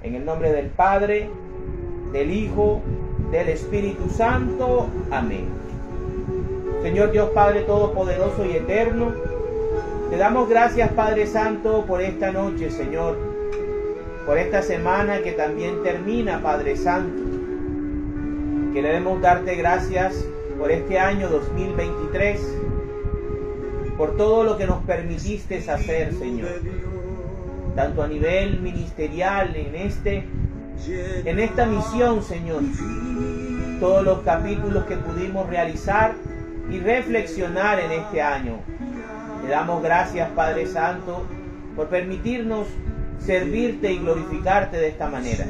En el nombre del Padre, del Hijo, del Espíritu Santo. Amén. Señor Dios Padre Todopoderoso y Eterno, te damos gracias, Padre Santo, por esta noche, Señor, por esta semana que también termina, Padre Santo. Queremos darte gracias por este año 2023, por todo lo que nos permitiste hacer, Señor, tanto a nivel ministerial, en esta misión, Señor, todos los capítulos que pudimos realizar y reflexionar en este año. Te damos gracias, Padre Santo, por permitirnos servirte y glorificarte de esta manera.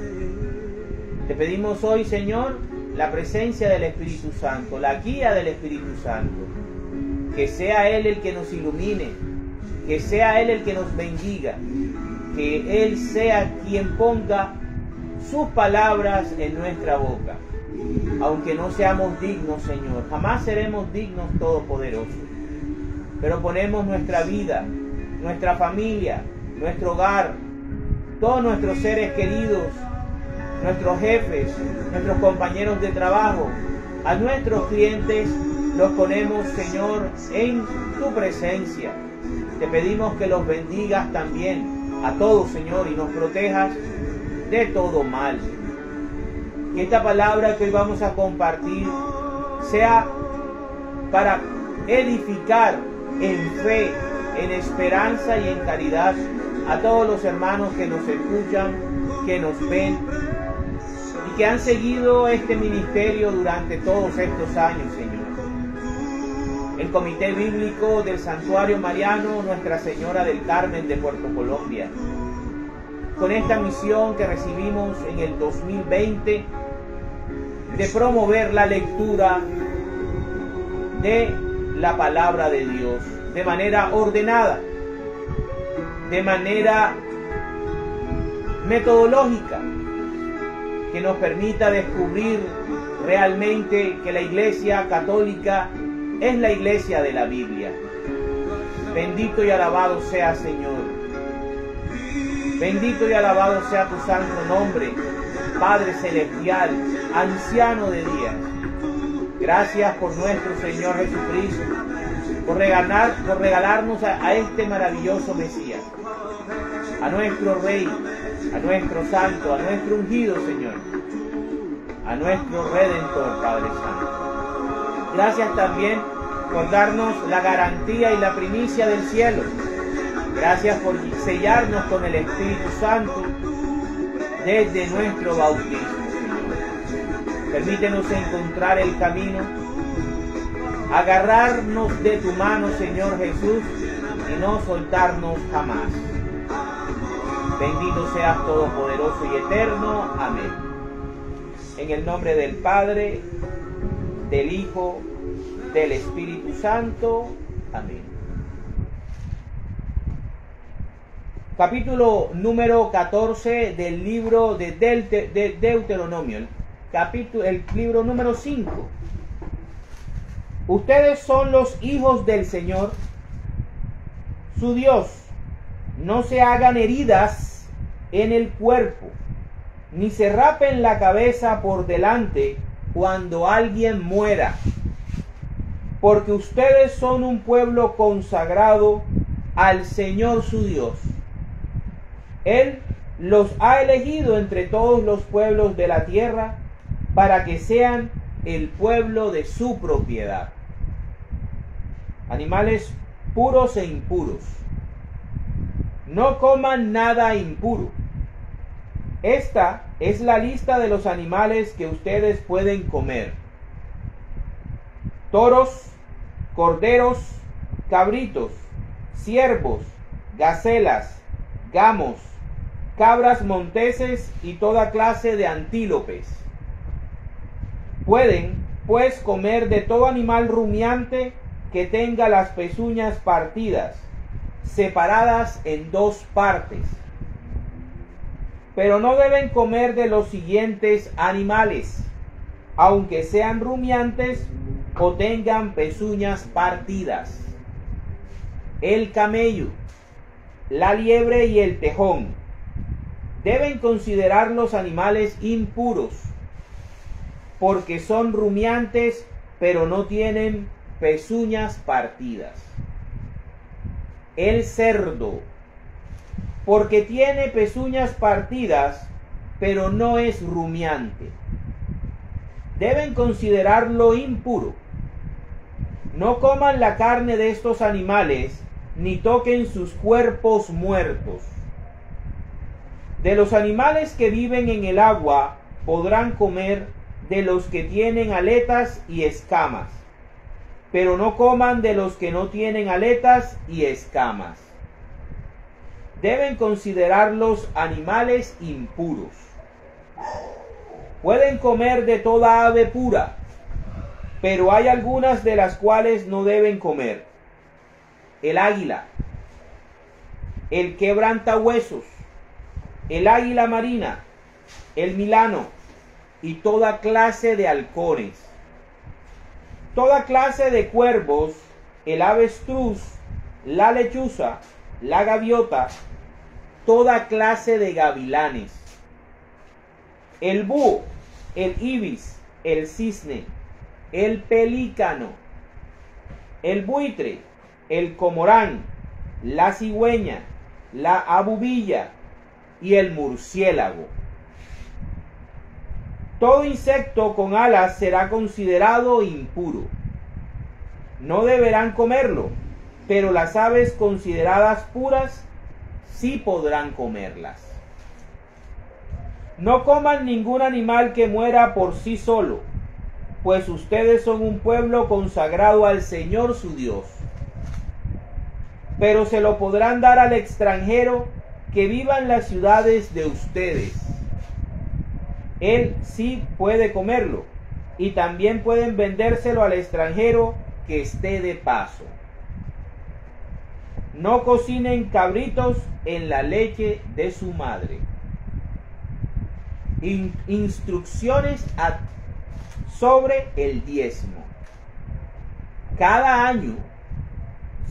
Te pedimos hoy, Señor, la presencia del Espíritu Santo, la guía del Espíritu Santo. Que sea Él el que nos ilumine, que sea Él el que nos bendiga, que Él sea quien ponga sus palabras en nuestra boca. Aunque no seamos dignos, Señor, jamás seremos dignos todopoderosos. Pero ponemos nuestra vida, nuestra familia, nuestro hogar, todos nuestros seres queridos, nuestros jefes, nuestros compañeros de trabajo, a nuestros clientes, los ponemos, Señor, en tu presencia. Te pedimos que los bendigas también a todos, Señor, y nos protejas de todo mal. Que esta palabra que hoy vamos a compartir sea para edificar en fe, en esperanza y en caridad a todos los hermanos que nos escuchan, que nos ven y que han seguido este ministerio durante todos estos años, Señor. El Comité Bíblico del Santuario Mariano Nuestra Señora del Carmen de Puerto Colombia, con esta misión que recibimos en el 2020 de promover la lectura de la palabra de Dios de manera ordenada, de manera metodológica, que nos permita descubrir realmente que la Iglesia Católica es la Iglesia de la Biblia. Bendito y alabado sea, Señor. Bendito y alabado sea tu santo nombre, Padre Celestial, anciano de días. Gracias por nuestro Señor Jesucristo, por regalarnos a este maravilloso Mesías, a nuestro Rey, a nuestro Santo, a nuestro ungido, Señor, a nuestro Redentor, Padre Santo. Gracias también por darnos la garantía y la primicia del cielo. Gracias por sellarnos con el Espíritu Santo desde nuestro bautismo, Señor. Permítenos encontrar el camino, agarrarnos de tu mano, Señor Jesús, y no soltarnos jamás. Bendito seas todopoderoso y eterno. Amén. En el nombre del Padre, del Hijo, del Espíritu Santo. Amén. Capítulo número 14 del libro de Deuteronomio. El libro número 5. Ustedes son los hijos del Señor, su Dios. No se hagan heridas en el cuerpo, ni se rapen la cabeza por delante cuando alguien muera, porque ustedes son un pueblo consagrado al Señor su Dios. Él los ha elegido entre todos los pueblos de la tierra para que sean el pueblo de su propiedad. Animales puros e impuros. No coman nada impuro. Esta es la lista de los animales que ustedes pueden comer: toros, corderos, cabritos, ciervos, gacelas, gamos, cabras monteses y toda clase de antílopes. Pueden, pues, comer de todo animal rumiante que tenga las pezuñas partidas, separadas en dos partes. Pero no deben comer de los siguientes animales, aunque sean rumiantes o tengan pezuñas partidas: el camello, la liebre y el tejón. deben considerar los animales impuros, porque son rumiantes, pero no tienen pezuñas partidas. El cerdo, porque tiene pezuñas partidas, pero no es rumiante. Deben considerarlo impuro. No coman la carne de estos animales, ni toquen sus cuerpos muertos. De los animales que viven en el agua podrán comer de los que tienen aletas y escamas, pero no coman de los que no tienen aletas y escamas. Deben considerarlos animales impuros. Pueden comer de toda ave pura, pero hay algunas de las cuales no deben comer: el águila, el quebrantahuesos, el águila marina, el milano y toda clase de halcones, toda clase de cuervos, el avestruz, la lechuza, la gaviota, toda clase de gavilanes, el búho, el ibis, el cisne, el pelícano, el buitre, el comorán, la cigüeña, la abubilla y el murciélago. Todo insecto con alas será considerado impuro. No deberán comerlo, pero las aves consideradas puras sí podrán comerlas. No coman ningún animal que muera por sí solo, pues ustedes son un pueblo consagrado al Señor su Dios. Pero se lo podrán dar al extranjero que viva en las ciudades de ustedes. Él sí puede comerlo, y también pueden vendérselo al extranjero que esté de paso. No cocinen cabritos en la leche de su madre. Instrucciones sobre el diezmo. Cada año,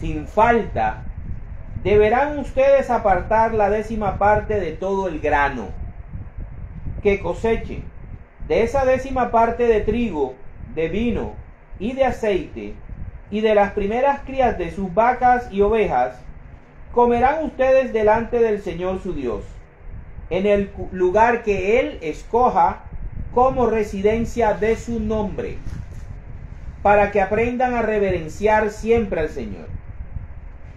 sin falta, deberán ustedes apartar la 10ª parte de todo el grano que cosechen. De esa 10ª parte de trigo, de vino y de aceite, y de las primeras crías de sus vacas y ovejas, comerán ustedes delante del Señor su Dios, en el lugar que Él escoja como residencia de su nombre, para que aprendan a reverenciar siempre al Señor.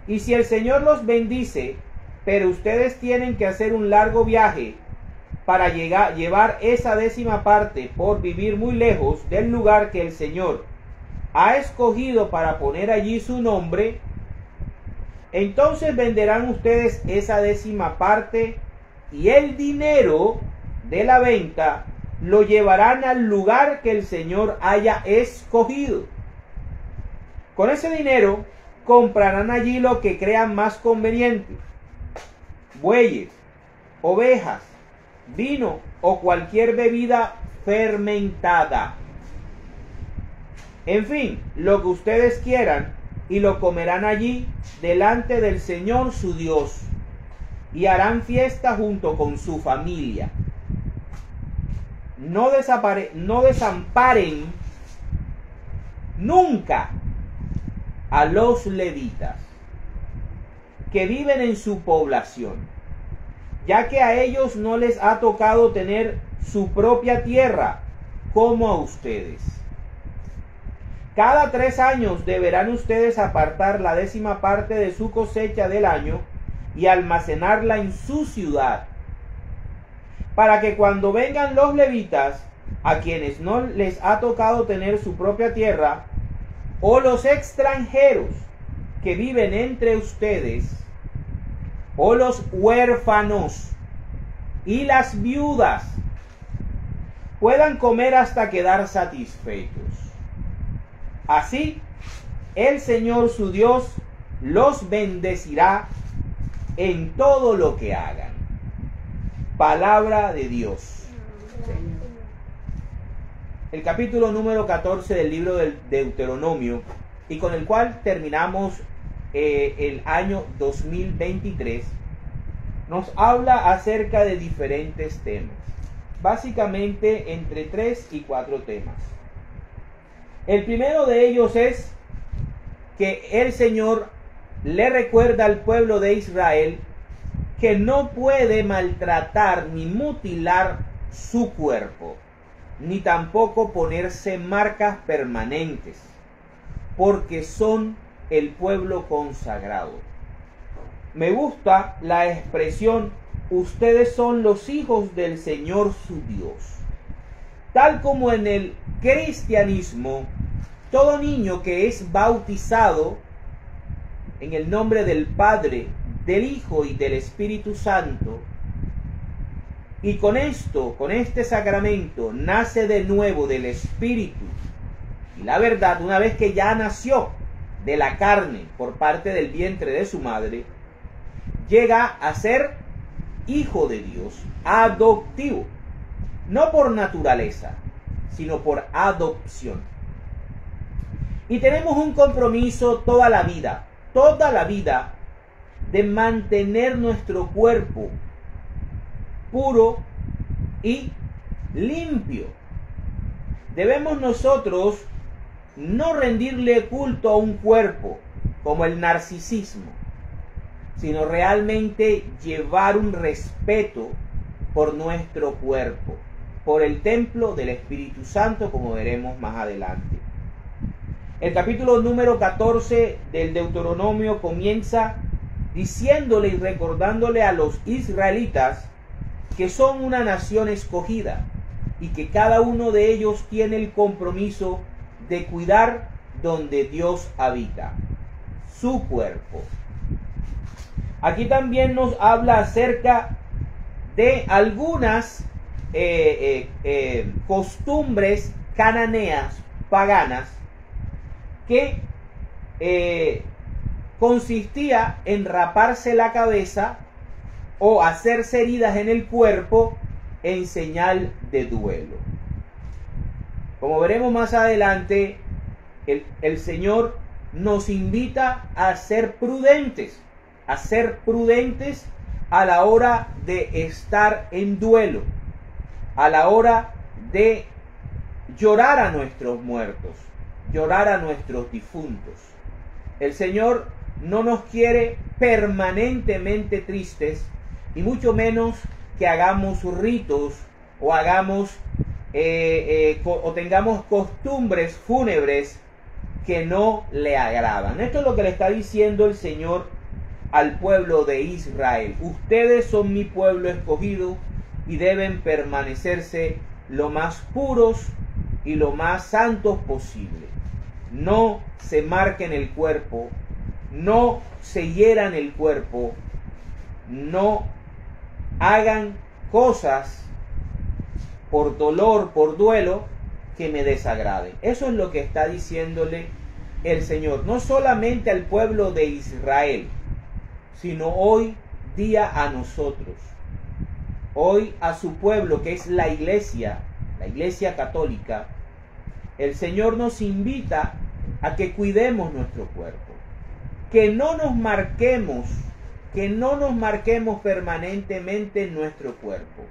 Y si el Señor los bendice, pero ustedes tienen que hacer un largo viaje para llevar esa 10ª parte por vivir muy lejos del lugar que el Señor ha escogido para poner allí su nombre, entonces venderán ustedes esa 10ª parte y el dinero de la venta lo llevarán al lugar que el Señor haya escogido. Con ese dinero comprarán allí lo que crean más conveniente: bueyes, ovejas, vino o cualquier bebida fermentada. En fin, lo que ustedes quieran, y lo comerán allí delante del Señor su Dios, y harán fiesta junto con su familia. No desamparen nunca a los levitas que viven en su población, ya que a ellos no les ha tocado tener su propia tierra como a ustedes. Cada 3 años deberán ustedes apartar la 10ª parte de su cosecha del año y almacenarla en su ciudad, para que cuando vengan los levitas, a quienes no les ha tocado tener su propia tierra, o los extranjeros que viven entre ustedes, o los huérfanos y las viudas, puedan comer hasta quedar satisfechos. Así, el Señor su Dios los bendecirá en todo lo que hagan. Palabra de Dios. El capítulo número 14 del libro del Deuteronomio, y con el cual terminamos el año 2023, nos habla acerca de diferentes temas, básicamente entre 3 y 4 temas. El primero de ellos es que el Señor le recuerda al pueblo de Israel que no puede maltratar ni mutilar su cuerpo, ni tampoco ponerse marcas permanentes, porque son el pueblo consagrado. Me gusta la expresión, ustedes son los hijos del Señor su Dios. Tal como en el cristianismo, todo niño que es bautizado en el nombre del Padre, del Hijo y del Espíritu Santo, y con este sacramento, nace de nuevo del Espíritu y la verdad, una vez que ya nació de la carne por parte del vientre de su madre, llega a ser hijo de Dios, adoptivo, no por naturaleza, sino por adopción. Y tenemos un compromiso toda la vida, de mantener nuestro cuerpo puro y limpio. Debemos nosotros no rendirle culto a un cuerpo como el narcisismo, sino realmente llevar un respeto por nuestro cuerpo, por el templo del Espíritu Santo, como veremos más adelante. El capítulo número 14 del Deuteronomio comienza diciéndole y recordándole a los israelitas que son una nación escogida y que cada uno de ellos tiene el compromiso de cuidar donde Dios habita, su cuerpo. Aquí también nos habla acerca de algunas costumbres cananeas, paganas, que consistía en raparse la cabeza o hacerse heridas en el cuerpo en señal de duelo. Como veremos más adelante, el Señor nos invita a ser prudentes, a la hora de estar en duelo, a la hora de llorar a nuestros muertos, llorar a nuestros difuntos. El Señor no nos quiere permanentemente tristes, y mucho menos que hagamos ritos o hagamos o tengamos costumbres fúnebres que no le agradan. Esto es lo que le está diciendo el Señor al pueblo de Israel. Ustedes son mi pueblo escogido y deben permanecerse lo más puros y lo más santos posible. No se marquen el cuerpo, no se hieran el cuerpo, no hagan cosas por dolor, por duelo, que me desagraden. Eso es lo que está diciéndole el Señor, no solamente al pueblo de Israel, sino hoy día a nosotros, hoy a su pueblo que es la iglesia católica. El Señor nos invita a que cuidemos nuestro cuerpo, que no nos marquemos permanentemente en nuestro cuerpo,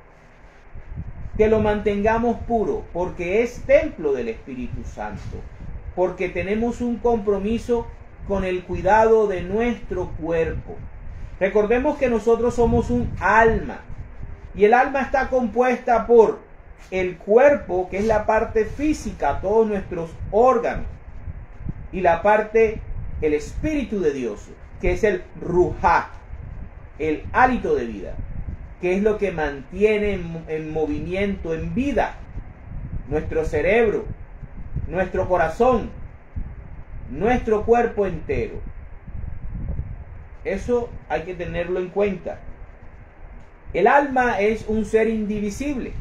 que lo mantengamos puro, porque es templo del Espíritu Santo, porque tenemos un compromiso con el cuidado de nuestro cuerpo. Recordemos que nosotros somos un alma, y el alma está compuesta por el cuerpo, que es la parte física, todos nuestros órganos, y la parte, el Espíritu de Dios, que es el Ruhá, el hálito de vida, que es lo que mantiene en movimiento, en vida, nuestro cerebro, nuestro corazón, nuestro cuerpo entero. Eso hay que tenerlo en cuenta. El alma es un ser indivisible.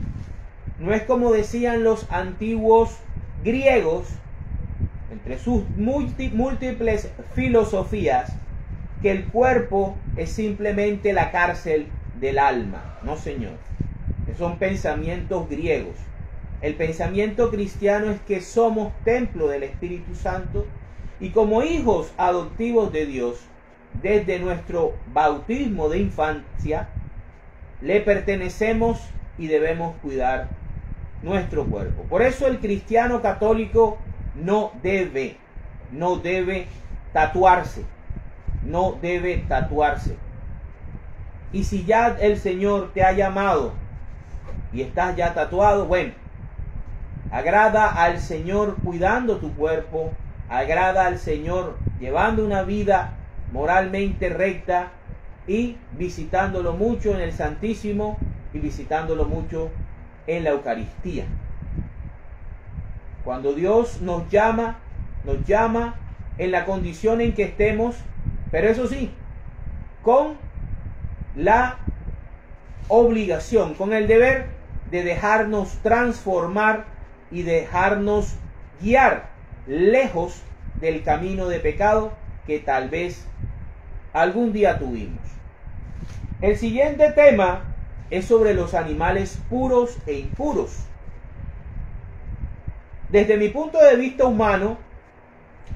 No es como decían los antiguos griegos, entre sus múltiples filosofías, que el cuerpo es simplemente la cárcel del alma. No, señor. Son pensamientos griegos. El pensamiento cristiano es que somos templo del Espíritu Santo y como hijos adoptivos de Dios, desde nuestro bautismo de infancia, le pertenecemos y debemos cuidar nuestro cuerpo. Por eso el cristiano católico no debe tatuarse. No debe tatuarse. Y si ya el Señor te ha llamado y estás ya tatuado, bueno, agrada al Señor cuidando tu cuerpo, agrada al Señor llevando una vida moralmente recta y visitándolo mucho en el Santísimo y visitándolo mucho en la Eucaristía. Cuando Dios nos llama en la condición en que estemos, pero eso sí, con la obligación, con el deber de dejarnos transformar y dejarnos guiar lejos del camino de pecado que tal vez algún día tuvimos. El siguiente tema es sobre los animales puros e impuros. Desde mi punto de vista humano,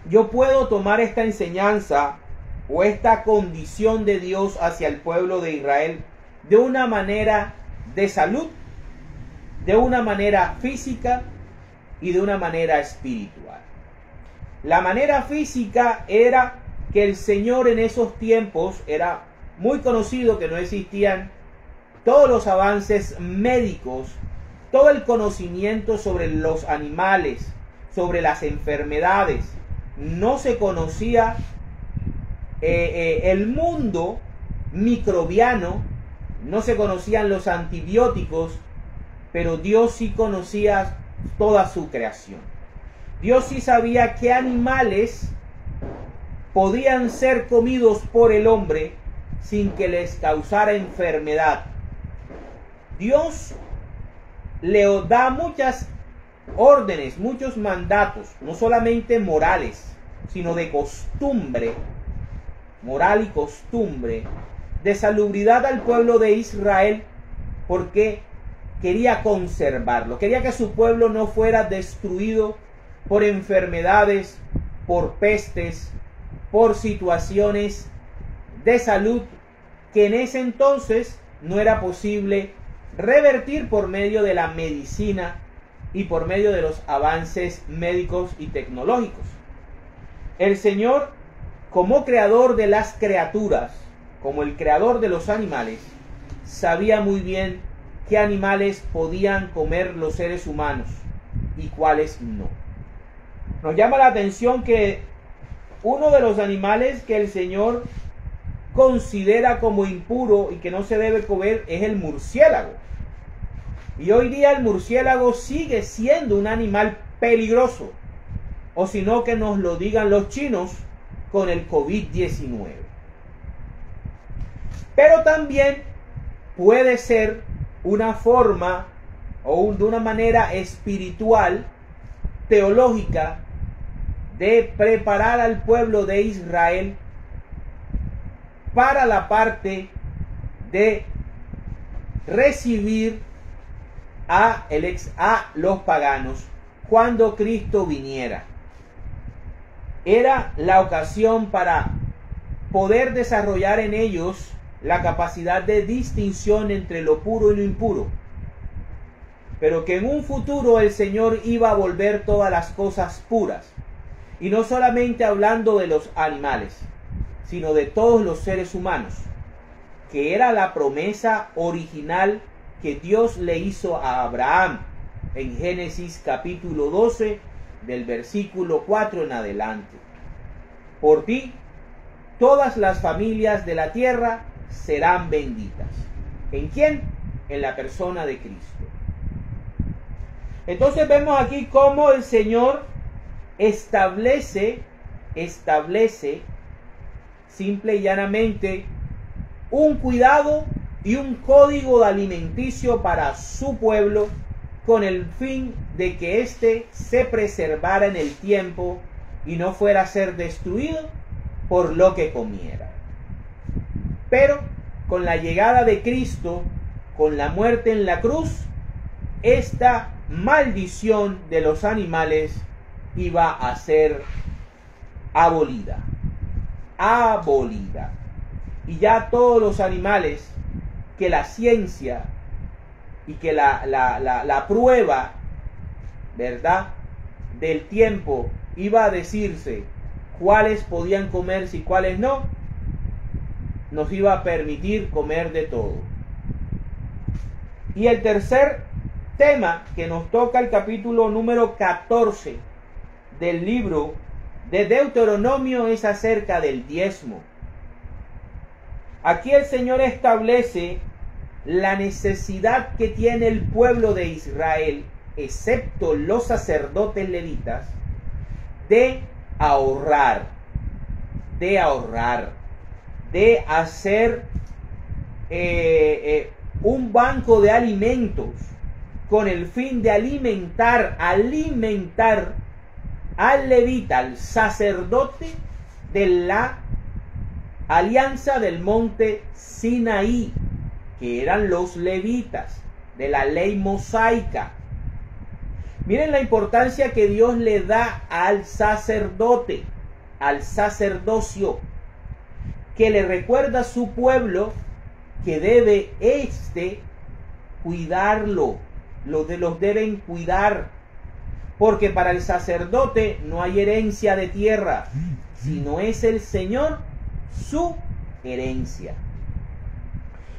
yo puedo tomar esta enseñanza o esta condición de Dios hacia el pueblo de Israel de una manera de salud, de una manera física y de una manera espiritual. La manera física era que el Señor en esos tiempos era muy conocido, que no existían todos los avances médicos, todo el conocimiento sobre los animales, sobre las enfermedades. No se conocía el mundo microbiano, no se conocían los antibióticos, pero Dios sí conocía toda su creación. Dios sí sabía qué animales podían ser comidos por el hombre sin que les causara enfermedad. Dios le da muchas órdenes, muchos mandatos, no solamente morales, sino de costumbre, moral y costumbre, de salubridad al pueblo de Israel, porque quería conservarlo, quería que su pueblo no fuera destruido por enfermedades, por pestes, por situaciones de salud que en ese entonces no era posible revertir por medio de la medicina y por medio de los avances médicos y tecnológicos. El Señor, como creador de las criaturas, como el creador de los animales, sabía muy bien qué animales podían comer los seres humanos y cuáles no. Nos llama la atención que uno de los animales que el Señor considera como impuro y que no se debe comer es el murciélago. Y hoy día el murciélago sigue siendo un animal peligroso, o si no que nos lo digan los chinos con el COVID-19. Pero también puede ser una forma o de una manera espiritual, teológica, de preparar al pueblo de Israel para la parte de recibir a los paganos cuando Cristo viniera. Era la ocasión para poder desarrollar en ellos la capacidad de distinción entre lo puro y lo impuro, pero que en un futuro el Señor iba a volver todas las cosas puras, y no solamente hablando de los animales, sino de todos los seres humanos, que era la promesa original que Dios le hizo a Abraham en Génesis capítulo 12 del versículo 4 en adelante. Por ti todas las familias de la tierra serán benditas. ¿En quién? En la persona de Cristo. Entonces vemos aquí cómo el Señor establece simple y llanamente un cuidado y un código de alimenticio para su pueblo, con el fin de que éste se preservara en el tiempo y no fuera a ser destruido por lo que comiera. Pero con la llegada de Cristo, con la muerte en la cruz, esta maldición de los animales iba a ser abolida. Y ya todos los animales que la ciencia y que la prueba, ¿verdad?, del tiempo iba a decirse cuáles podían comerse y cuáles no, nos iba a permitir comer de todo. Y el tercer tema que nos toca el capítulo número 14 del libro de Deuteronomio es acerca del diezmo. Aquí el Señor establece la necesidad que tiene el pueblo de Israel, excepto los sacerdotes levitas, de ahorrar, de hacer un banco de alimentos con el fin de alimentar al levita, al sacerdote de la alianza del monte Sinaí, que eran los levitas de la ley mosaica. Miren la importancia que Dios le da al sacerdote, al sacerdocio, que le recuerda a su pueblo que debe cuidarlo, los deben cuidar, porque para el sacerdote no hay herencia de tierra, sino es el Señor su herencia.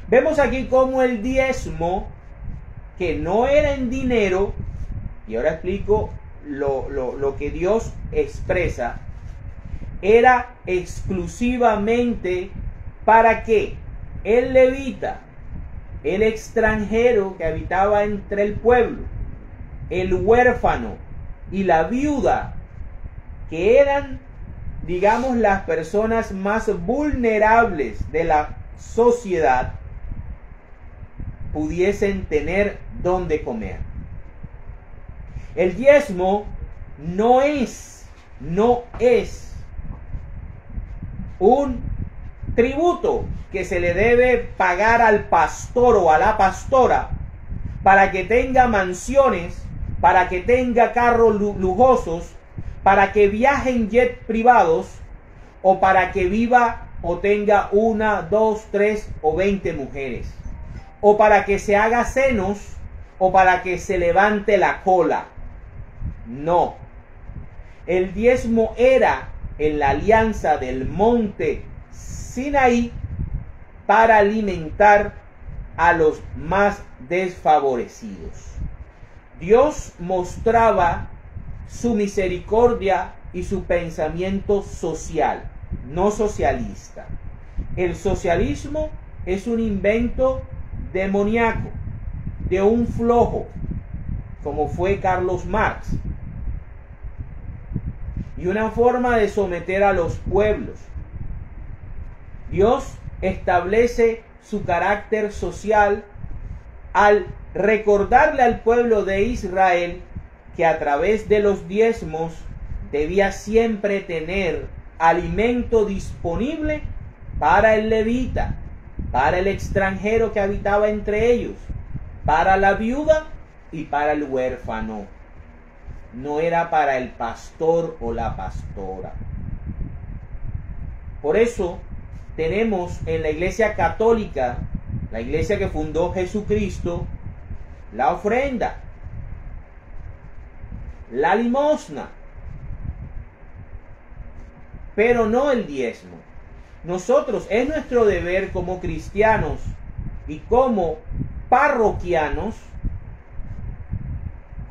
Vemos aquí cómo el diezmo, que no era en dinero, y ahora explico lo que Dios expresa, era exclusivamente para que el levita, el extranjero que habitaba entre el pueblo, el huérfano y la viuda, que eran, digamos, las personas más vulnerables de la sociedad, pudiesen tener donde comer. El diezmo no es un tributo que se le debe pagar al pastor o a la pastora para que tenga mansiones, para que tenga carros lujosos, para que viaje en jet privados, o para que viva o tenga 1, 2, 3 o 20 mujeres, o para que se haga senos, o para que se levante la cola. No. El diezmo era en la alianza del monte Sinaí para alimentar a los más desfavorecidos. Dios mostraba su misericordia y su pensamiento social, no socialista. El socialismo es un invento demoníaco de un flojo, como fue Carlos Marx, y una forma de someter a los pueblos. Dios establece su carácter social al recordarle al pueblo de Israel que a través de los diezmos debía siempre tener alimento disponible para el levita, para el extranjero que habitaba entre ellos, para la viuda y para el huérfano. No era para el pastor o la pastora. Por eso tenemos en la Iglesia Católica, la iglesia que fundó Jesucristo, la ofrenda, la limosna, pero no el diezmo. Nosotros, es nuestro deber como cristianos y como parroquianos,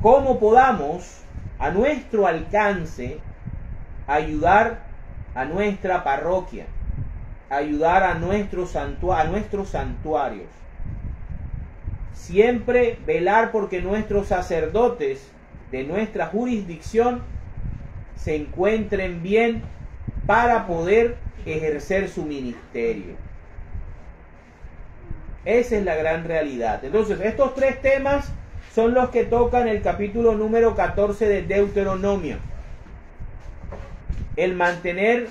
como podamos, a nuestro alcance, ayudar a nuestra parroquia, ayudar a nuestros santuarios. Siempre velar porque nuestros sacerdotes de nuestra jurisdicción se encuentren bien para poder ejercer su ministerio. Esa es la gran realidad. Entonces, estos tres temas son los que tocan el capítulo número 14 de Deuteronomio. El mantener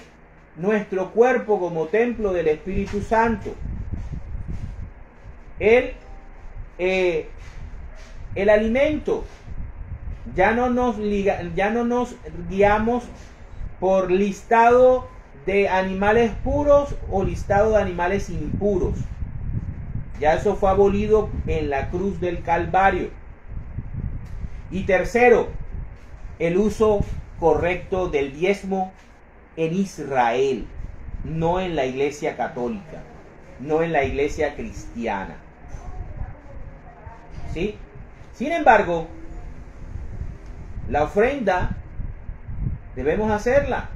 nuestro cuerpo como templo del Espíritu Santo. El alimento. Ya no nos guiamos por listado de animales puros o listado de animales impuros. Ya eso fue abolido en la cruz del Calvario. Y tercero, el uso correcto del diezmo en Israel, no en la iglesia católica, no en la iglesia cristiana. ¿Sí? Sin embargo, la ofrenda debemos hacerla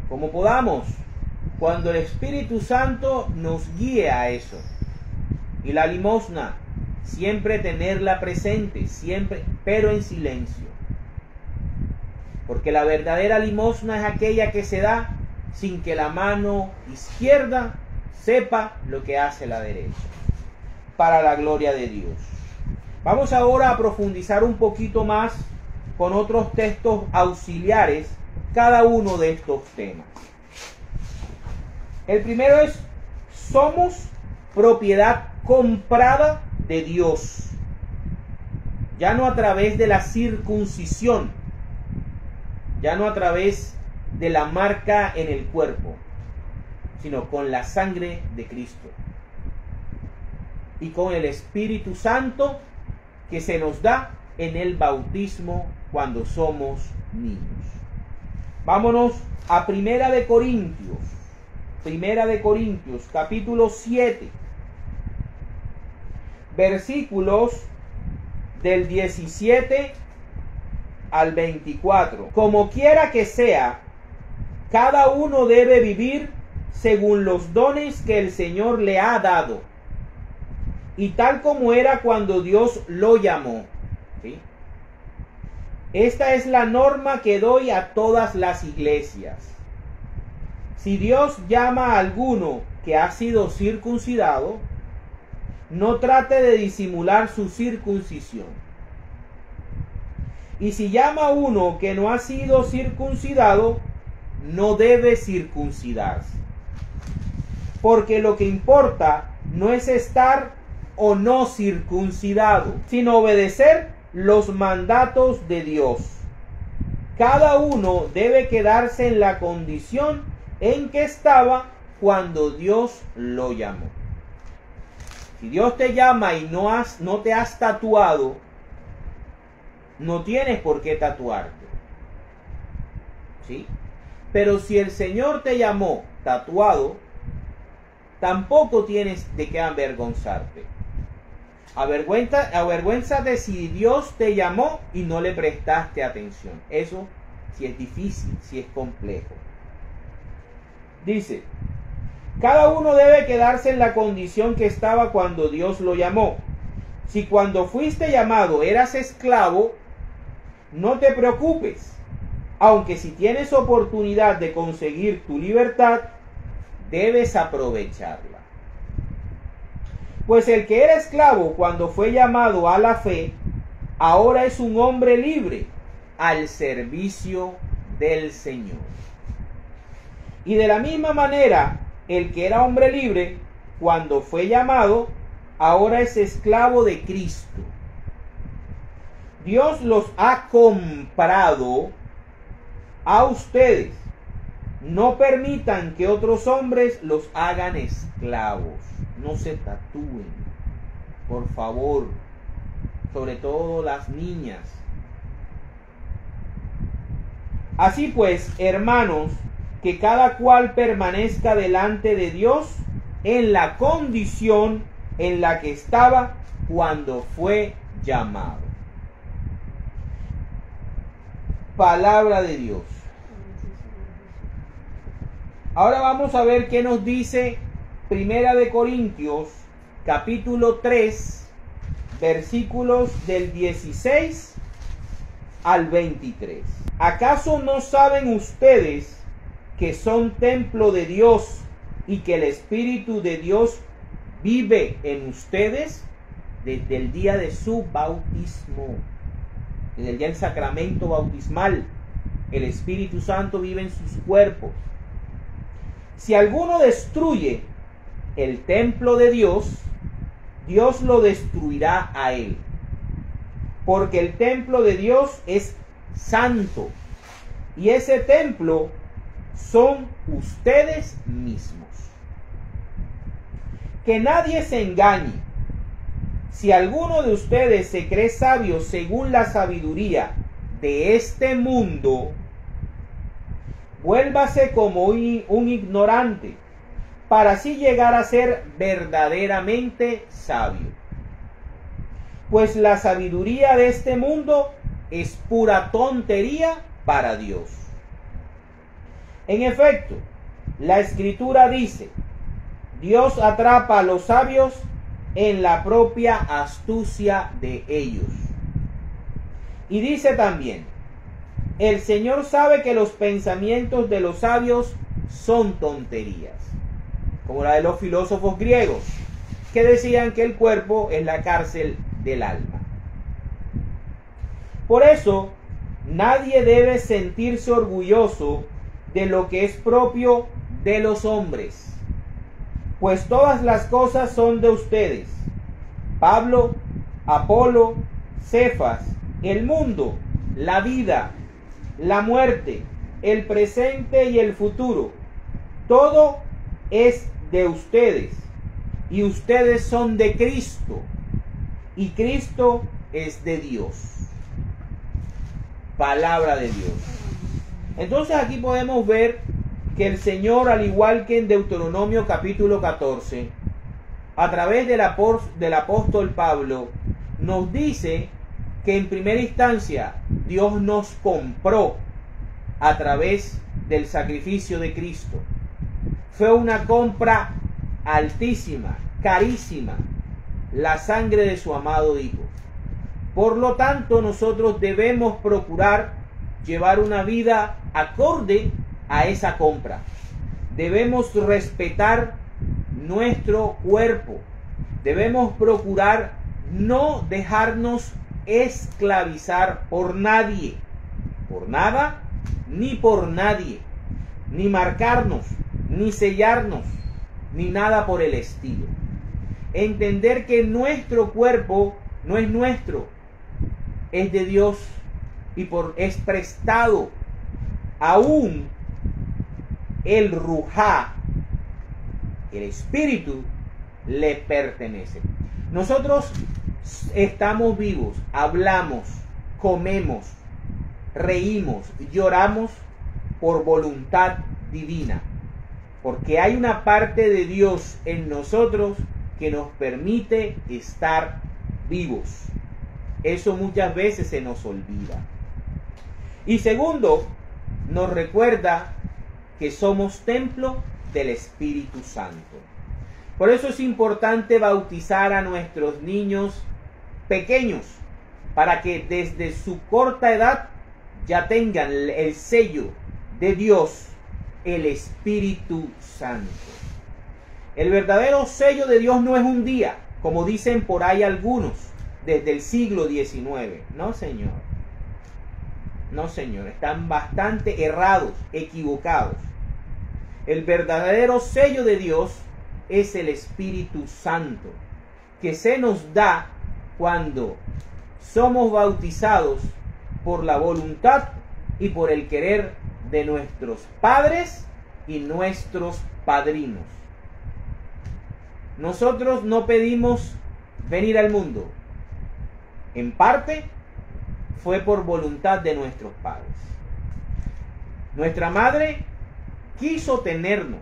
como podamos, cuando el Espíritu Santo nos guíe a eso. Y la limosna, siempre tenerla presente, siempre, pero en silencio. Porque la verdadera limosna es aquella que se da sin que la mano izquierda sepa lo que hace la derecha, para la gloria de Dios. Vamos ahora a profundizar un poquito más con otros textos auxiliares cada uno de estos temas. El primero es: somos propiedad comprada de Dios, ya no a través de la circuncisión, ya no a través de la marca en el cuerpo, sino con la sangre de Cristo y con el Espíritu Santo que se nos da en el bautismo cuando somos niños. Vámonos a Primera de Corintios capítulo 7, versículos del 17 al 24. Como quiera que sea, cada uno debe vivir según los dones que el Señor le ha dado, y tal como era cuando Dios lo llamó. ¿Sí? Esta es la norma que doy a todas las iglesias. Si Dios llama a alguno que ha sido circuncidado, no trate de disimular su circuncisión. Y si llama a uno que no ha sido circuncidado, no debe circuncidarse. Porque lo que importa no es estar o no circuncidado, sino obedecer los mandatos de Dios. Cada uno debe quedarse en la condición en que estaba cuando Dios lo llamó. Si Dios te llama y no te has tatuado, no tienes por qué tatuarte. ¿Sí? Pero si el Señor te llamó tatuado, tampoco tienes de qué avergonzarte. Avergüénzate si Dios te llamó y no le prestaste atención. Eso sí es difícil, sí es complejo. Dice: cada uno debe quedarse en la condición que estaba cuando Dios lo llamó. Si cuando fuiste llamado eras esclavo, no te preocupes, aunque si tienes oportunidad de conseguir tu libertad, debes aprovecharla. Pues el que era esclavo cuando fue llamado a la fe, ahora es un hombre libre al servicio del Señor. Y de la misma manera, el que era hombre libre cuando fue llamado, ahora es esclavo de Cristo. Dios los ha comprado a ustedes. No permitan que otros hombres los hagan esclavos. No se tatúen, por favor, sobre todo las niñas. Así pues, hermanos, que cada cual permanezca delante de Dios en la condición en la que estaba cuando fue llamado. Palabra de Dios. Ahora vamos a ver qué nos dice Primera de Corintios, capítulo 3, versículos del 16 al 23. ¿Acaso no saben ustedes que son templo de Dios y que el Espíritu de Dios vive en ustedes? Desde el día de su bautismo, desde el día del sacramento bautismal, el Espíritu Santo vive en sus cuerpos. Si alguno destruye el templo de Dios, Dios lo destruirá a él, porque el templo de Dios es santo, y ese templo son ustedes mismos. Que nadie se engañe. Si alguno de ustedes se cree sabio según la sabiduría de este mundo, vuélvase como un ignorante, para así llegar a ser verdaderamente sabio. Pues la sabiduría de este mundo es pura tontería para Dios. En efecto, la Escritura dice: Dios atrapa a los sabios en la propia astucia de ellos. Y dice también: el Señor sabe que los pensamientos de los sabios son tonterías, como la de los filósofos griegos, que decían que el cuerpo es la cárcel del alma. Por eso, nadie debe sentirse orgulloso de lo que es propio de los hombres, pues todas las cosas son de ustedes: Pablo, Apolo, Cefas, el mundo, la vida, la muerte, el presente y el futuro. Todo es de ustedes, y ustedes son de Cristo, y Cristo es de Dios. Palabra de Dios. Entonces aquí podemos ver que el Señor, al igual que en Deuteronomio capítulo 14, a través del apóstol Pablo, nos dice que en primera instancia Dios nos compró a través del sacrificio de Cristo. Fue una compra altísima, carísima, la sangre de su amado Hijo. Por lo tanto, nosotros debemos procurar llevar una vida acorde a esa compra. Debemos respetar nuestro cuerpo. Debemos procurar no dejarnos esclavizar por nadie, por nada, ni por nadie, ni marcarnos, ni sellarnos, ni nada por el estilo. Entender que nuestro cuerpo no es nuestro, es de Dios y es prestado. Aún el Ruhá, el espíritu, le pertenece. Nosotros estamos vivos, hablamos, comemos, reímos, lloramos por voluntad divina, porque hay una parte de Dios en nosotros que nos permite estar vivos. Eso muchas veces se nos olvida. Y segundo, nos recuerda que somos templo del Espíritu Santo. Por eso es importante bautizar a nuestros niños pequeños, para que desde su corta edad ya tengan el sello de Dios, el Espíritu Santo. El verdadero sello de Dios no es un día, como dicen por ahí algunos, desde el siglo XIX. No, señor. No, señor. Están bastante errados, equivocados. El verdadero sello de Dios es el Espíritu Santo, que se nos da cuando somos bautizados por la voluntad y por el querer de nuestros padres y nuestros padrinos. Nosotros no pedimos venir al mundo. En parte fue por voluntad de nuestros padres. Nuestra madre quiso tenernos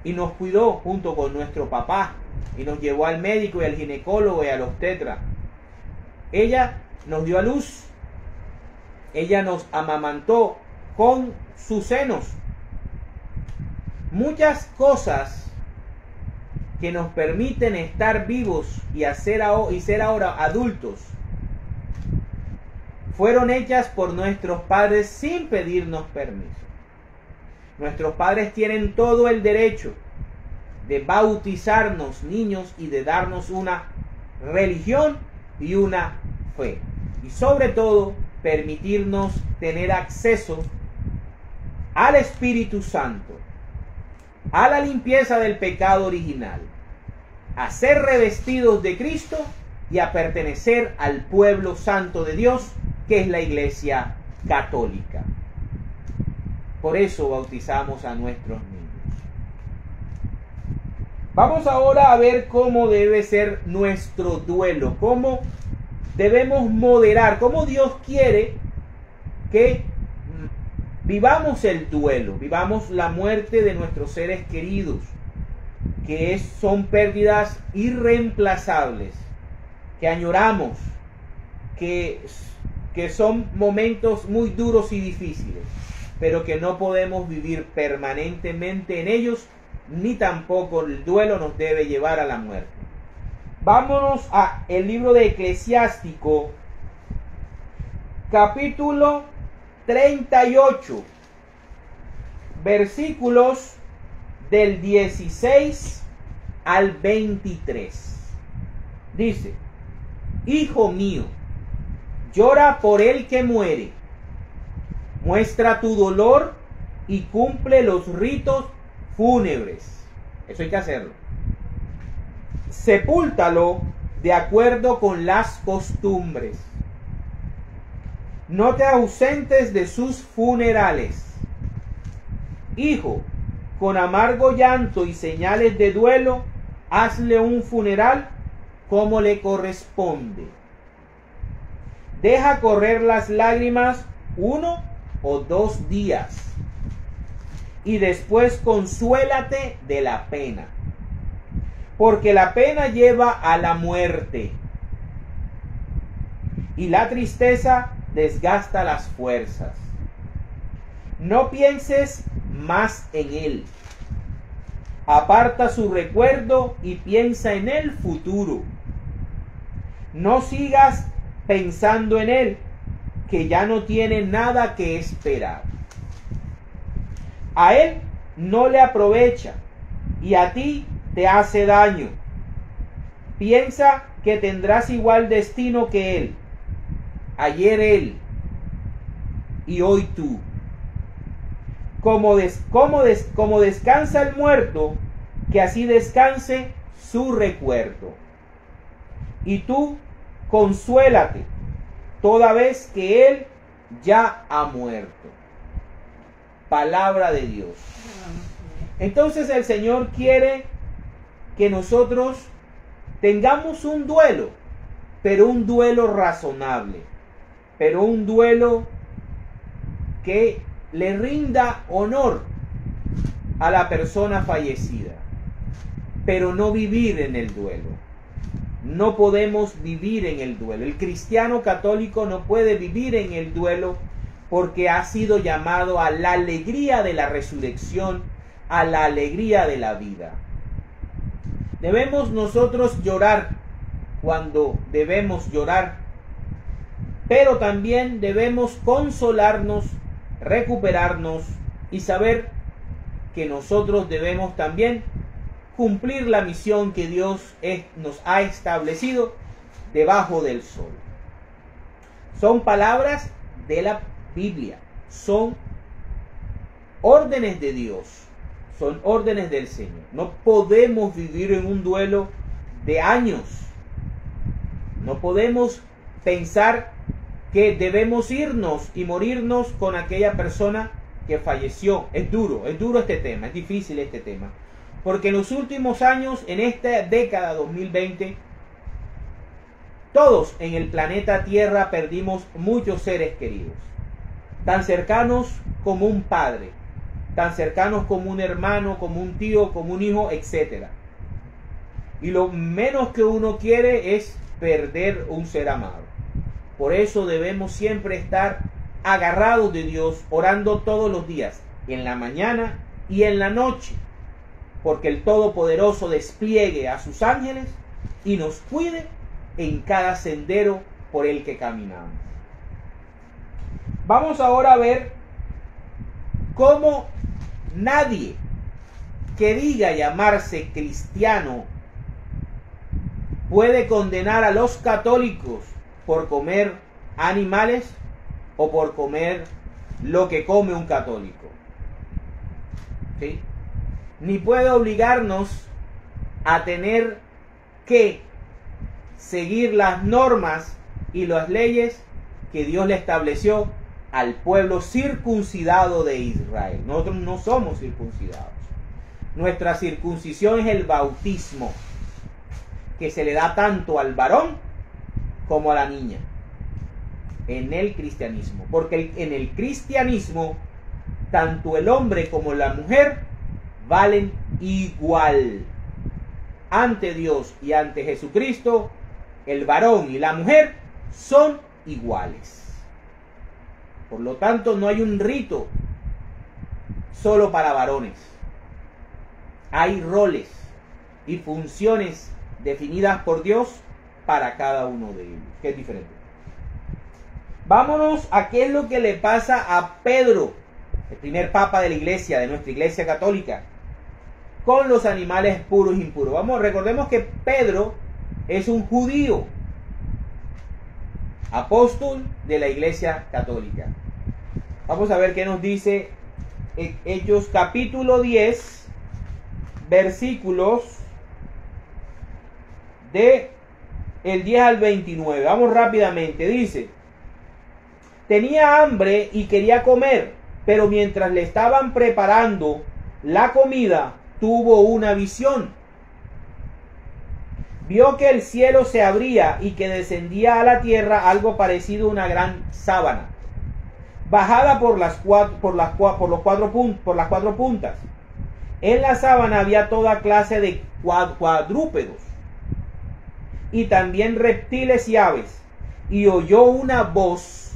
y nos cuidó junto con nuestro papá y nos llevó al médico y al ginecólogo y al obstetra. Ella nos dio a luz. Ella nos amamantó con sus senos. Muchas cosas que nos permiten estar vivos y ser ahora adultos fueron hechas por nuestros padres sin pedirnos permiso. Nuestros padres tienen todo el derecho de bautizarnos niños y de darnos una religión y una fe. Y sobre todo, permitirnos tener acceso al Espíritu Santo, a la limpieza del pecado original, a ser revestidos de Cristo y a pertenecer al pueblo santo de Dios, que es la Iglesia Católica. Por eso bautizamos a nuestros niños. Vamos ahora a ver cómo debe ser nuestro duelo, cómo debemos moderar, cómo Dios quiere que vivamos el duelo, vivamos la muerte de nuestros seres queridos, que son pérdidas irreemplazables, que añoramos, que son momentos muy duros y difíciles, pero que no podemos vivir permanentemente en ellos, ni tampoco el duelo nos debe llevar a la muerte. Vámonos a el libro de Eclesiástico, capítulo 38, versículos del 16 al 23. Dice: Hijo mío, llora por el que muere, muestra tu dolor y cumple los ritos fúnebres. Eso hay que hacerlo. Sepúltalo de acuerdo con las costumbres. No te ausentes de sus funerales. Hijo, con amargo llanto y señales de duelo, hazle un funeral como le corresponde. Deja correr las lágrimas 1 o 2 días y después consuélate de la pena, porque la pena lleva a la muerte y la tristeza desgasta las fuerzas. No pienses más en él. Aparta su recuerdo y piensa en el futuro. No sigas pensando en él, que ya no tiene nada que esperar. A él no le aprovecha y a ti te hace daño. Piensa que tendrás igual destino que él. Ayer él y hoy tú. Como descansa el muerto, que así descanse su recuerdo. Y tú consuélate toda vez que él ya ha muerto. Palabra de Dios. Entonces el Señor quiere que nosotros tengamos un duelo, pero un duelo razonable, pero un duelo que le rinda honor a la persona fallecida, pero no vivir en el duelo. No podemos vivir en el duelo. El cristiano católico no puede vivir en el duelo porque ha sido llamado a la alegría de la resurrección, a la alegría de la vida. Debemos nosotros llorar cuando debemos llorar, pero también debemos consolarnos, recuperarnos y saber que nosotros debemos también cumplir la misión que Dios nos ha establecido debajo del sol. Son palabras de la Biblia, son órdenes de Dios, son órdenes del Señor. No podemos vivir en un duelo de años. No podemos pensar que debemos irnos y morirnos con aquella persona que falleció. Es duro este tema, es difícil este tema. Porque en los últimos años, en esta década 2020, todos en el planeta Tierra perdimos muchos seres queridos. Tan cercanos como un padre, tan cercanos como un hermano, como un tío, como un hijo, etc. Y lo menos que uno quiere es perder un ser amado. Por eso debemos siempre estar agarrados de Dios, orando todos los días, en la mañana y en la noche, porque el Todopoderoso despliegue a sus ángeles y nos cuide en cada sendero por el que caminamos. Vamos ahora a ver cómo nadie que diga llamarse cristiano puede condenar a los católicos por comer animales o por comer lo que come un católico. ¿Sí? Ni puede obligarnos a tener que seguir las normas y las leyes que Dios le estableció al pueblo circuncidado de Israel. Nosotros no somos circuncidados. Nuestra circuncisión es el bautismo, que se le da tanto al varón como a la niña en el cristianismo. Porque en el cristianismo, tanto el hombre como la mujer valen igual. Ante Dios y ante Jesucristo, el varón y la mujer son iguales. Por lo tanto, no hay un rito solo para varones. Hay roles y funciones definidas por Dios para cada uno de ellos, que es diferente. Vámonos a qué es lo que le pasa a Pedro, el primer papa de la iglesia, de nuestra iglesia católica, con los animales puros e impuros. Recordemos que Pedro es un judío, apóstol de la iglesia católica. Vamos a ver qué nos dice Hechos capítulo 10, versículos de el 10 al 29. Vamos rápidamente. Dice: tenía hambre y quería comer, pero mientras le estaban preparando la comida, tuvo una visión. Vio que el cielo se abría y que descendía a la tierra algo parecido a una gran sábana, bajada por las cuatro puntas. En la sábana había toda clase de cuadrúpedos y también reptiles y aves. Y oyó una voz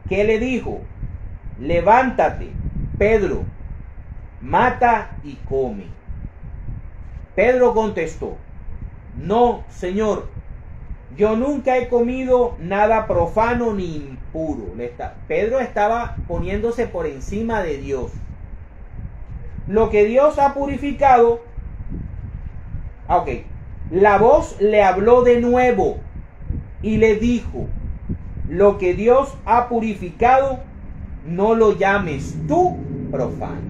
que le dijo: levántate, Pedro, mata y come. Pedro contestó: no, Señor, yo nunca he comido nada profano ni impuro. Pedro estaba poniéndose por encima de Dios. Lo que Dios ha purificado. La voz le habló de nuevo y le dijo: lo que Dios ha purificado, no lo llames tú profano.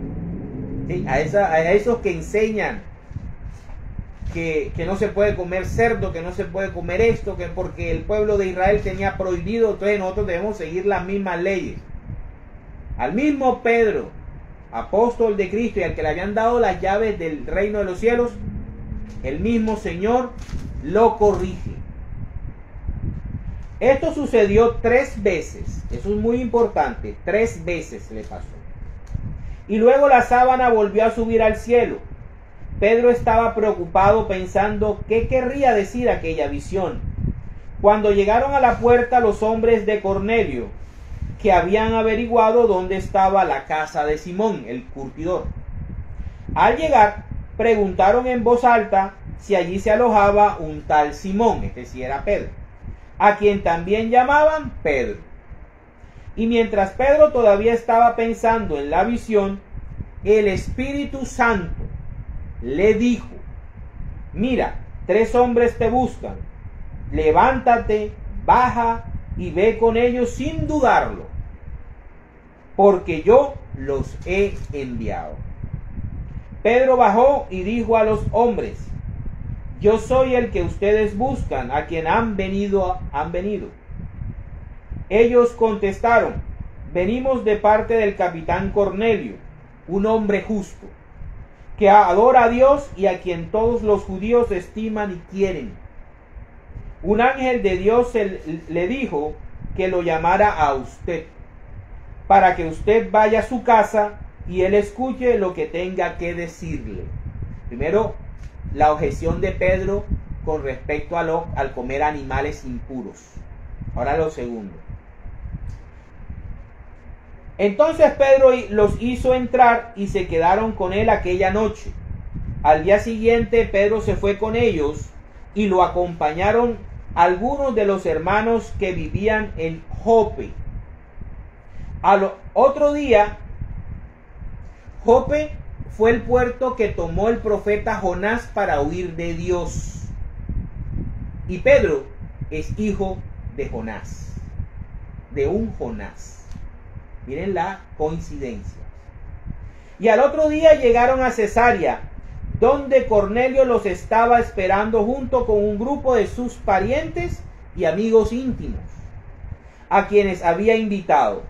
¿Sí? A esos que enseñan que no se puede comer cerdo, que no se puede comer esto, que porque el pueblo de Israel tenía prohibido, entonces nosotros debemos seguir las mismas leyes. Al mismo Pedro, apóstol de Cristo y al que le habían dado las llaves del reino de los cielos, el mismo Señor lo corrige. Esto sucedió 3 veces. Eso es muy importante. 3 veces le pasó. Y luego la sábana volvió a subir al cielo. Pedro estaba preocupado pensando qué querría decir aquella visión. Cuando llegaron a la puerta los hombres de Cornelio, que habían averiguado dónde estaba la casa de Simón, el curtidor. Al llegar, preguntaron en voz alta si allí se alojaba un tal Simón, este sí era Pedro, a quien también llamaban Pedro. Y mientras Pedro todavía estaba pensando en la visión, el Espíritu Santo le dijo: mira, 3 hombres te buscan, levántate, baja y ve con ellos sin dudarlo, porque yo los he enviado. Pedro bajó y dijo a los hombres: yo soy el que ustedes buscan, a quien han venido. Ellos contestaron: venimos de parte del capitán Cornelio, un hombre justo, que adora a Dios y a quien todos los judíos estiman y quieren. Un ángel de Dios le dijo que lo llamara a usted, para que usted vaya a su casa y él escuche lo que tenga que decirle. Primero, la objeción de Pedro con respecto al comer animales impuros. Ahora lo segundo. Entonces Pedro los hizo entrar y se quedaron con él aquella noche. Al día siguiente Pedro se fue con ellos y lo acompañaron algunos de los hermanos que vivían en Jope. Al otro día, Jope fue el puerto que tomó el profeta Jonás para huir de Dios. Y Pedro es hijo de Jonás, de un Jonás. Miren la coincidencia. Y al otro día llegaron a Cesarea, donde Cornelio los estaba esperando junto con un grupo de sus parientes y amigos íntimos, a quienes había invitado.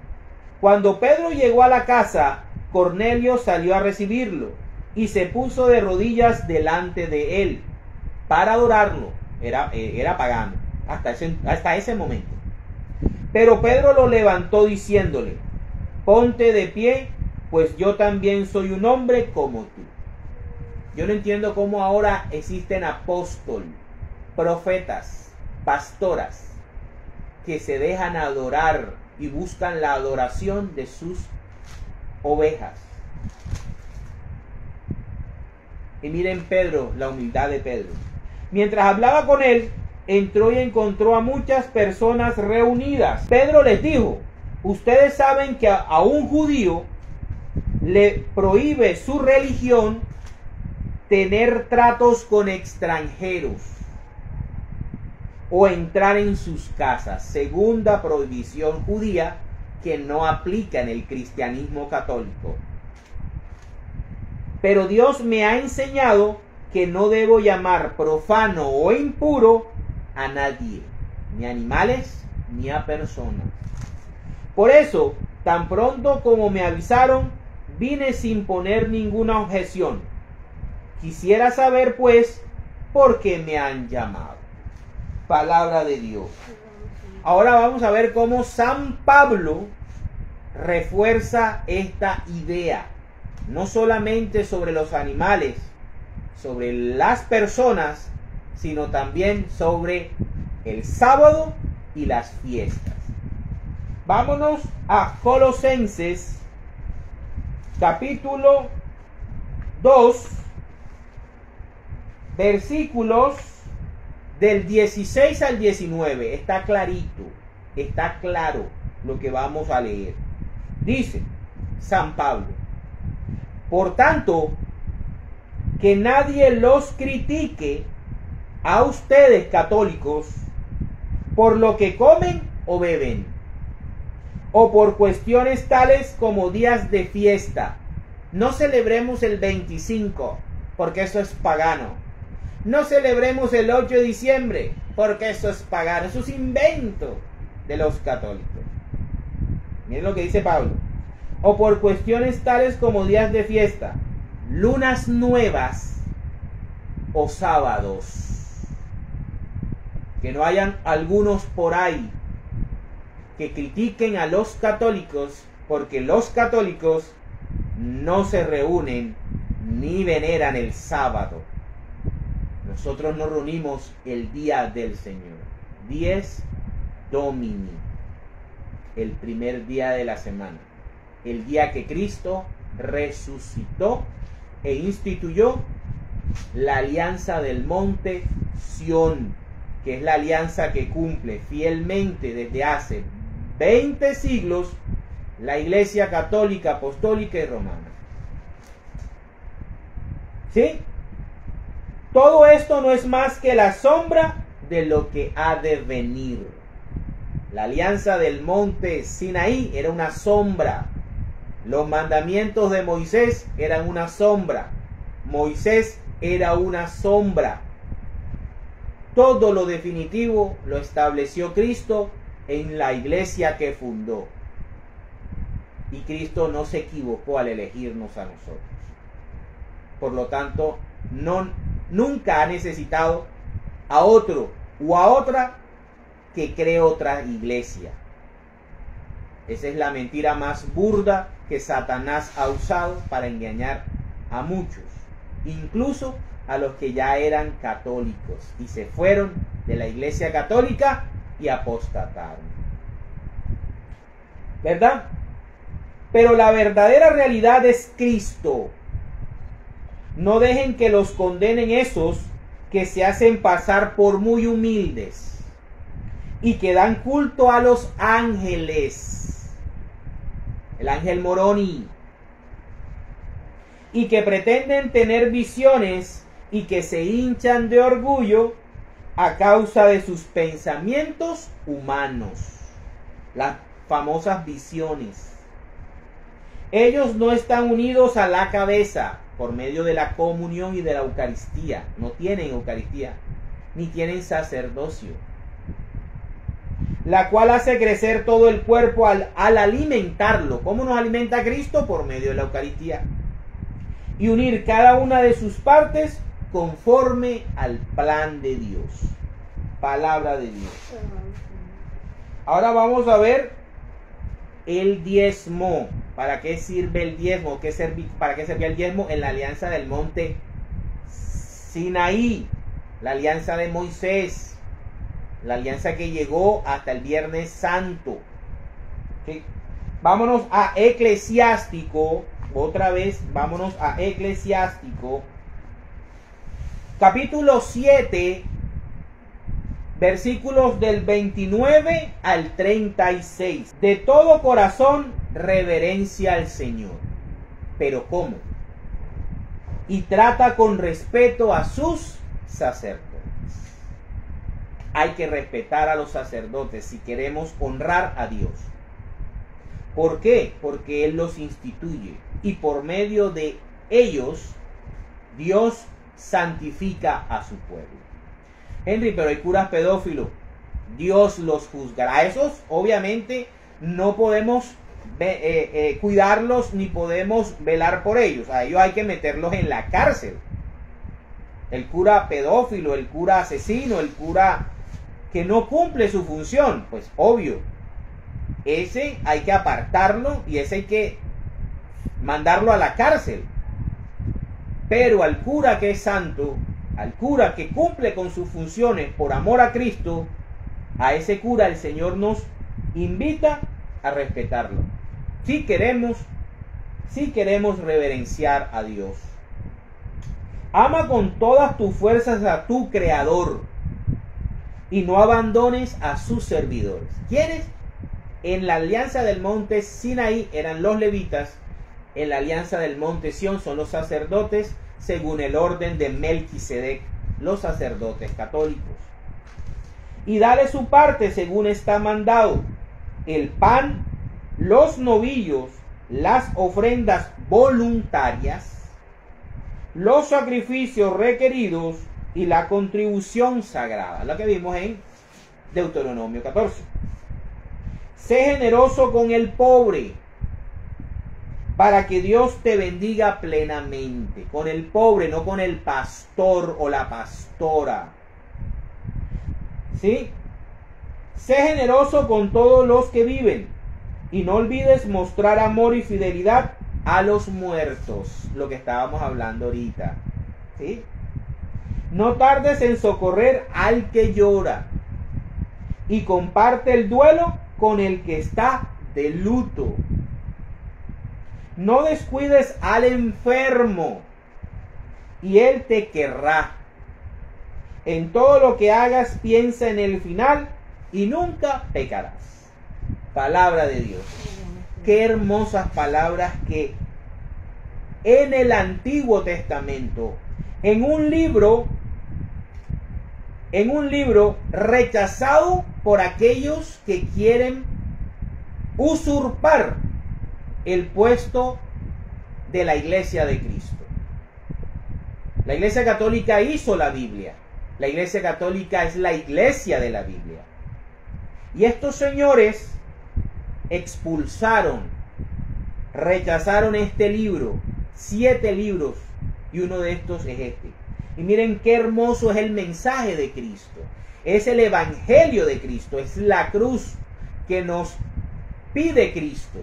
Cuando Pedro llegó a la casa, Cornelio salió a recibirlo y se puso de rodillas delante de él para adorarlo. Era pagano hasta ese momento. Pero Pedro lo levantó diciéndole: ponte de pie, pues yo también soy un hombre como tú. Yo no entiendo cómo ahora existen apóstoles, profetas, pastoras, que se dejan adorar y buscan la adoración de sus ovejas. Y miren Pedro, la humildad de Pedro. Mientras hablaba con él, entró y encontró a muchas personas reunidas. Pedro les dijo: ustedes saben que a un judío le prohíbe su religión tener tratos con extranjeros o entrar en sus casas. Segunda prohibición judía que no aplica en el cristianismo católico. Pero Dios me ha enseñado que no debo llamar profano o impuro a nadie, ni a animales, ni a personas. Por eso, tan pronto como me avisaron, vine sin poner ninguna objeción. Quisiera saber, pues, por qué me han llamado. Palabra de Dios. Ahora vamos a ver cómo San Pablo refuerza esta idea. No solamente sobre los animales, sobre las personas, sino también sobre el sábado y las fiestas. Vámonos a Colosenses, capítulo 2, versículos del 16 al 19. Está clarito, está claro lo que vamos a leer. Dice San Pablo: por tanto, que nadie los critique a ustedes católicos por lo que comen o beben, o por cuestiones tales como días de fiesta. No celebremos el 25, porque eso es pagano. No celebremos el 8 de diciembre, porque eso es pagano. Eso es invento de los católicos. Miren lo que dice Pablo. O por cuestiones tales como días de fiesta, lunas nuevas o sábados. Que no hayan algunos por ahí que critiquen a los católicos, porque los católicos no se reúnen ni veneran el sábado. Nosotros nos reunimos el día del Señor, Dies Domini, el primer día de la semana, el día que Cristo resucitó e instituyó la alianza del monte Sión, que es la alianza que cumple fielmente desde hace 20 siglos la Iglesia Católica, Apostólica y Romana. ¿Sí? Todo esto no es más que la sombra de lo que ha de venir. La alianza del monte Sinaí era una sombra. Los mandamientos de Moisés eran una sombra. Moisés era una sombra. Todo lo definitivo lo estableció Cristo en la iglesia que fundó. Y Cristo no se equivocó al elegirnos a nosotros. Por lo tanto, nunca ha necesitado a otro o a otra que cree otra iglesia. Esa es la mentira más burda que Satanás ha usado para engañar a muchos, incluso a los que ya eran católicos y se fueron de la iglesia católica y apostataron. ¿Verdad? Pero la verdadera realidad es Cristo. No dejen que los condenen esos que se hacen pasar por muy humildes y que dan culto a los ángeles, el ángel Moroni, y que pretenden tener visiones y que se hinchan de orgullo a causa de sus pensamientos humanos, las famosas visiones. Ellos no están unidos a la cabeza por medio de la comunión y de la Eucaristía. No tienen Eucaristía, ni tienen sacerdocio, la cual hace crecer todo el cuerpo al alimentarlo. ¿Cómo nos alimenta Cristo? Por medio de la Eucaristía. y unir cada una de sus partes conforme al plan de Dios. Palabra de Dios. Ahora vamos a ver el diezmo. ¿Para qué sirve el diezmo? ¿Para qué servía el diezmo en la alianza del monte Sinaí? La alianza de Moisés. La alianza que llegó hasta el Viernes Santo. ¿Sí? Vámonos a Eclesiástico. Otra vez, vámonos a Eclesiástico. Capítulo 7. Versículos del 29 al 36. De todo corazón, reverencia al Señor. ¿Pero cómo? Y trata con respeto a sus sacerdotes. Hay que respetar a los sacerdotes si queremos honrar a Dios. ¿Por qué? Porque Él los instituye. Y por medio de ellos, Dios santifica a su pueblo. Henry, pero hay curas pedófilos. Dios los juzgará. A esos, obviamente, no podemos cuidarlos ni podemos velar por ellos. A ellos hay que meterlos en la cárcel. El cura pedófilo, el cura asesino, el cura que no cumple su función, pues obvio. Ese hay que apartarlo y ese hay que mandarlo a la cárcel. Pero al cura que es santo, al cura que cumple con sus funciones por amor a Cristo, a ese cura el Señor nos invita a respetarlo. Si queremos reverenciar a Dios. Ama con todas tus fuerzas a tu Creador y no abandones a sus servidores. ¿Quiénes? En la alianza del monte Sinaí eran los levitas. En la alianza del monte Sión son los sacerdotes, según el orden de Melquisedec, los sacerdotes católicos. Y dale su parte según está mandado: el pan, los novillos, las ofrendas voluntarias, los sacrificios requeridos y la contribución sagrada. Lo que vimos en Deuteronomio 14. Sé generoso con el pobre, para que Dios te bendiga plenamente. Con el pobre, no con el pastor o la pastora. ¿Sí? Sé generoso con todos los que viven. Y no olvides mostrar amor y fidelidad a los muertos. Lo que estábamos hablando ahorita. ¿Sí? No tardes en socorrer al que llora. Y comparte el duelo con el que está de luto. No descuides al enfermo, y él te querrá. En todo lo que hagas, piensa en el final, y nunca pecarás. Palabra de Dios. Qué hermosas palabras que en el Antiguo Testamento, en un libro rechazado por aquellos que quieren usurpar el puesto de la Iglesia de Cristo. La Iglesia Católica hizo la Biblia. La Iglesia Católica es la iglesia de la Biblia. Y estos señores expulsaron, rechazaron este libro, 7 libros, y uno de estos es este. Y miren qué hermoso es el mensaje de Cristo. Es el evangelio de Cristo, es la cruz que nos pide Cristo.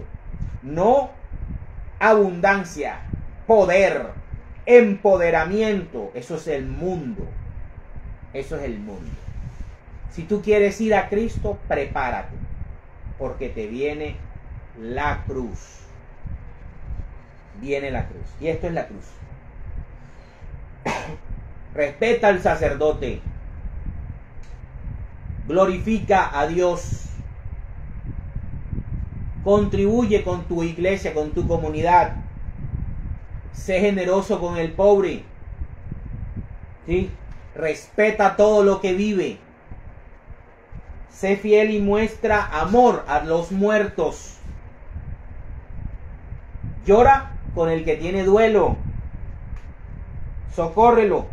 No abundancia, poder, empoderamiento. Eso es el mundo. Eso es el mundo. Si tú quieres ir a Cristo, prepárate, porque te viene la cruz. Viene la cruz. Y esto es la cruz. Respeta al sacerdote. Glorifica a Dios. Contribuye con tu iglesia, con tu comunidad. Sé generoso con el pobre. ¿Sí? Respeta todo lo que vive. Sé fiel y muestra amor a los muertos. Llora con el que tiene duelo. Socórrelo.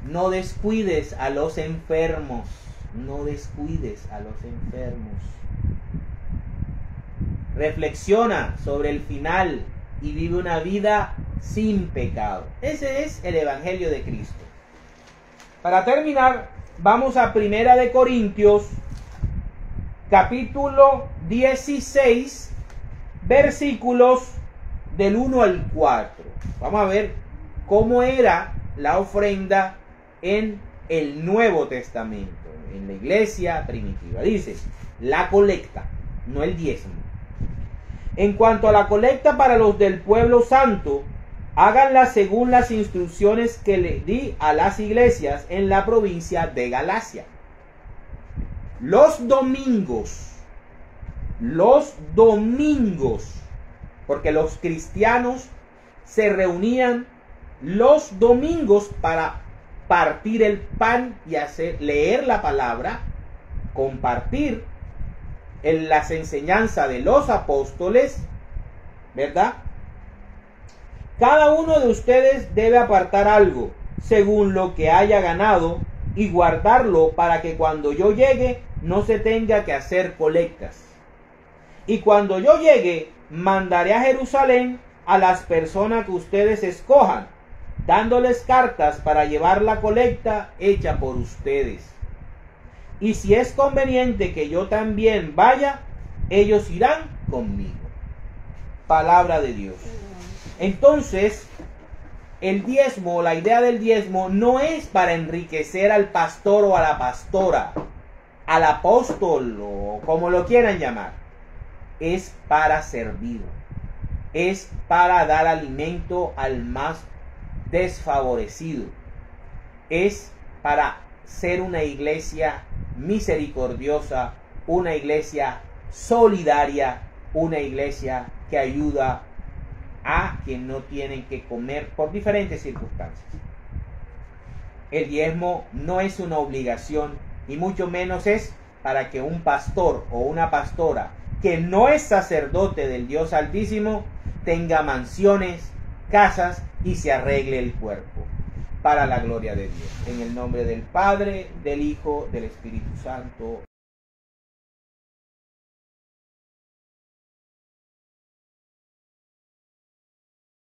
No descuides a los enfermos. No descuides a los enfermos. Reflexiona sobre el final y vive una vida sin pecado. Ese es el Evangelio de Cristo. Para terminar, vamos a 1 de Corintios, capítulo 16, versículos del 1 al 4. Vamos a ver cómo era la ofrenda en el Nuevo Testamento, en la iglesia primitiva. Dice, la colecta, no el diezmo. En cuanto a la colecta para los del pueblo santo, háganla según las instrucciones que le di a las iglesias en la provincia de Galacia. Los domingos, porque los cristianos se reunían los domingos para partir el pan y leer la palabra, compartir en las enseñanzas de los apóstoles, ¿verdad? Cada uno de ustedes debe apartar algo según lo que haya ganado y guardarlo para que cuando yo llegue no se tenga que hacer colectas. Y cuando yo llegue, mandaré a Jerusalén a las personas que ustedes escojan, dándoles cartas para llevar la colecta hecha por ustedes. Y si es conveniente que yo también vaya, ellos irán conmigo. Palabra de Dios. Entonces, el diezmo, la idea del diezmo no es para enriquecer al pastor o a la pastora, al apóstol o como lo quieran llamar. Es para servir. Es para dar alimento al más desfavorecido. Es para ser una iglesia misericordiosa, una iglesia solidaria, una iglesia que ayuda a quien no tienen que comer por diferentes circunstancias. El diezmo no es una obligación y mucho menos es para que un pastor o una pastora que no es sacerdote del Dios Altísimo tenga mansiones, casas y se arregle el cuerpo. Para la gloria de Dios. En el nombre del Padre, del Hijo, del Espíritu Santo.